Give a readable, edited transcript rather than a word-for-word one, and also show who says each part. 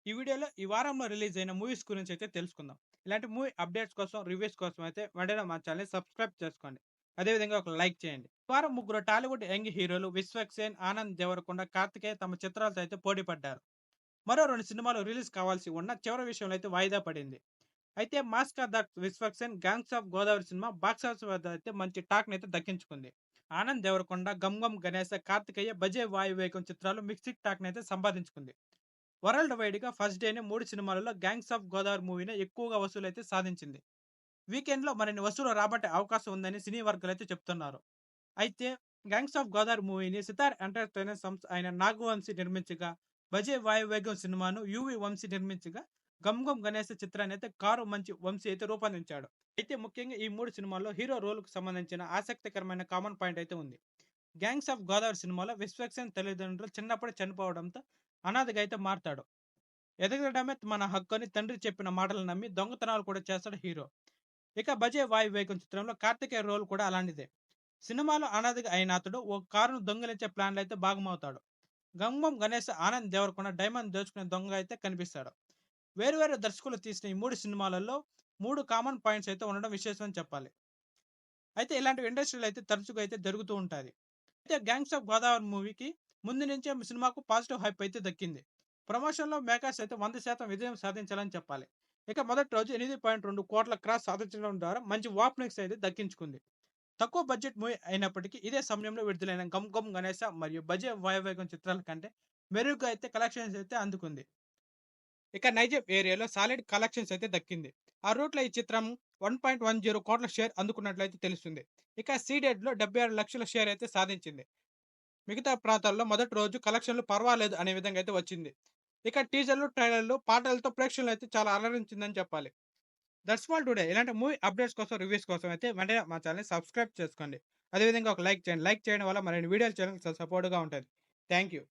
Speaker 1: ఈ వీడియోలో ఈ వారంలో రిలీజ్ అయిన మూవీస్ గురించి అయితే తెలుసుకుందాం. ఇలాంటి మూవీ అప్డేట్స్ కోసం, రివ్యూస్ కోసం అయితే వెంటనే మా ఛానెల్‌ని సబ్స్క్రైబ్ చేసుకోండి. అదేవిధంగా ఒక లైక్ చేయండి. ఈ వారం ముగ్గురు టాలీవుడ్ యంగ్ హీరోలు విశ్వక్ సేన్, ఆనంద్ దేవరకొండ, కార్తికేయ తమ చిత్రాలతో అయితే పోటీ పడ్డారు. మరో 2 సినిమాలు రిలీజ్ కావాల్సి ఉన్న చివరి విషయంలో అయితే వాయిదా పడింది. అయితే మాస్ కథ Vishwak Sen 'gangs of Godavari' cinema box office వద్ద అయితే మంచి టాక్‌నైతే దక్కించుకుంది. ఆనంద్ దేవరకొండ 'గమ్ గమ్ గణేశ', కార్తికేయ 'బజే వాయువేగం' చిత్రాలు మిక్స్డ్ టాక్‌నైతే సంపాదించుకుంది. వరల్డ్ వైడ్‌గా ఫస్ట్ డేనే 3 సినిమాలలో 'గ్యాంగ్స్ ఆఫ్ గోదావరి' మూవీనే ఎక్కువగా వసూలైతే సాధించింది. వీకెండ్‌లో మరిన్ని వసూలు రాబట్టే అవకాశం ఉందని సినీ వర్గాలైతే చెప్తున్నారు. అయితే 'గ్యాంగ్స్ ఆఫ్ గోదావరి' మూవీని సితార్ ఎంటర్‌టైనర్స్ సంస్థ అయిన నాగవంశీ నిర్మించగా, 'బజే వాయువేగం' సినిమాను యూవీ వంశీ నిర్మించగా, 'గమ్ గమ్ గణేశ' చిత్రాన్నయితే కారు మంచి వంశీ అయితే రూపొందించాడు. అయితే ముఖ్యంగా ఈ 3 సినిమాల్లో హీరో రోల్‌కు సంబంధించిన ఆసక్తికరమైన కామన్ పాయింట్ అయితే ఉంది. 'గ్యాంగ్స్ ఆఫ్ గోదావరి' సినిమాలో విశ్వక్ సేన్ తల్లిదండ్రులు చిన్నప్పుడే చనిపోవడంతో అనాథగా అయితే మారతాడు. ఎదగడమే మన హక్కని తండ్రి చెప్పిన మాటలు నమ్మి దొంగతనాలు కూడా చేస్తాడు హీరో. ఇక 'బజే వాయువేగం' చిత్రంలో కార్తికేయ రోల్ కూడా అలాంటిదే. సినిమాలో అనాథగా అయిన అతడు ఓ కారును దొంగిలించే ప్లాన్‌లో అయితే భాగమవుతాడు. 'గంగం గణేశ' ఆనంద్ దేవరకొండ డైమండ్ దోచుకునే దొంగగా అయితే కనిపిస్తాడు. వేరు దర్శకులు తీసిన ఈ 3 సినిమాలలో 3 కామన్ పాయింట్స్ అయితే ఉండడం విశేషం అని చెప్పాలి. అయితే ఇలాంటి ఇండస్ట్రీలో అయితే తరచుగా అయితే జరుగుతూ ఉంటాది. అయితే 'గ్యాంగ్స్ ఆఫ్ గోదావరి' మూవీకి ముందు నుంచే సినిమాకు పాజిటివ్ హైప్ అయితే దక్కింది. ప్రమోషన్‌లో మేకర్స్ అయితే 100% విజయం సాధించాలని చెప్పాలి. ఇక మొదటి రోజు 8.2 కోట్ల క్రాస్ సాధించడం ద్వారా మంచి ఓపెనింగ్స్ అయితే దక్కించుకుంది. తక్కువ బడ్జెట్ మూవీ అయినప్పటికీ ఇదే సమయంలో విడుదలైన 'గమ్ గమ్ గణేశ' మరియు 'బజే వాయువేగం' చిత్రాల కంటే మెరుగ్గా అయితే కలెక్షన్స్ అయితే అందుకుంది. ఇక నైజాం ఏరియాలో సాలిడ్ కలెక్షన్స్ అయితే దక్కింది. ఆ రూట్‌లో ఈ చిత్రం 1.10 కోట్ల షేర్ అందుకున్నట్లయితే తెలుస్తుంది. ఇక సీడెడ్‌లో 76 లక్షల షేర్ అయితే సాధించింది. మిగతా ప్రాంతాల్లో మొదటి రోజు కలెక్షన్‌లు పర్వాలేదు అనే విధంగా అయితే వచ్చింది. ఇక టీజర్‌లు, ట్రైలర్‌లు, పాటలతో ప్రేక్షకులను అయితే చాలా అలరించిందని చెప్పాలి. That's all today. ఇలాంటి మూవీ అప్డేట్స్ కోసం, రివ్యూస్ కోసం అయితే వెంటనే మా ఛానెల్‌ని సబ్స్క్రైబ్ చేసుకోండి. అదేవిధంగా ఒక లైక్ చేయండి. లైక్ చేయడం వల్ల మరిన్ని వీడియోలు చేయడానికి సపోర్ట్‌గా ఉంటది. Thank you.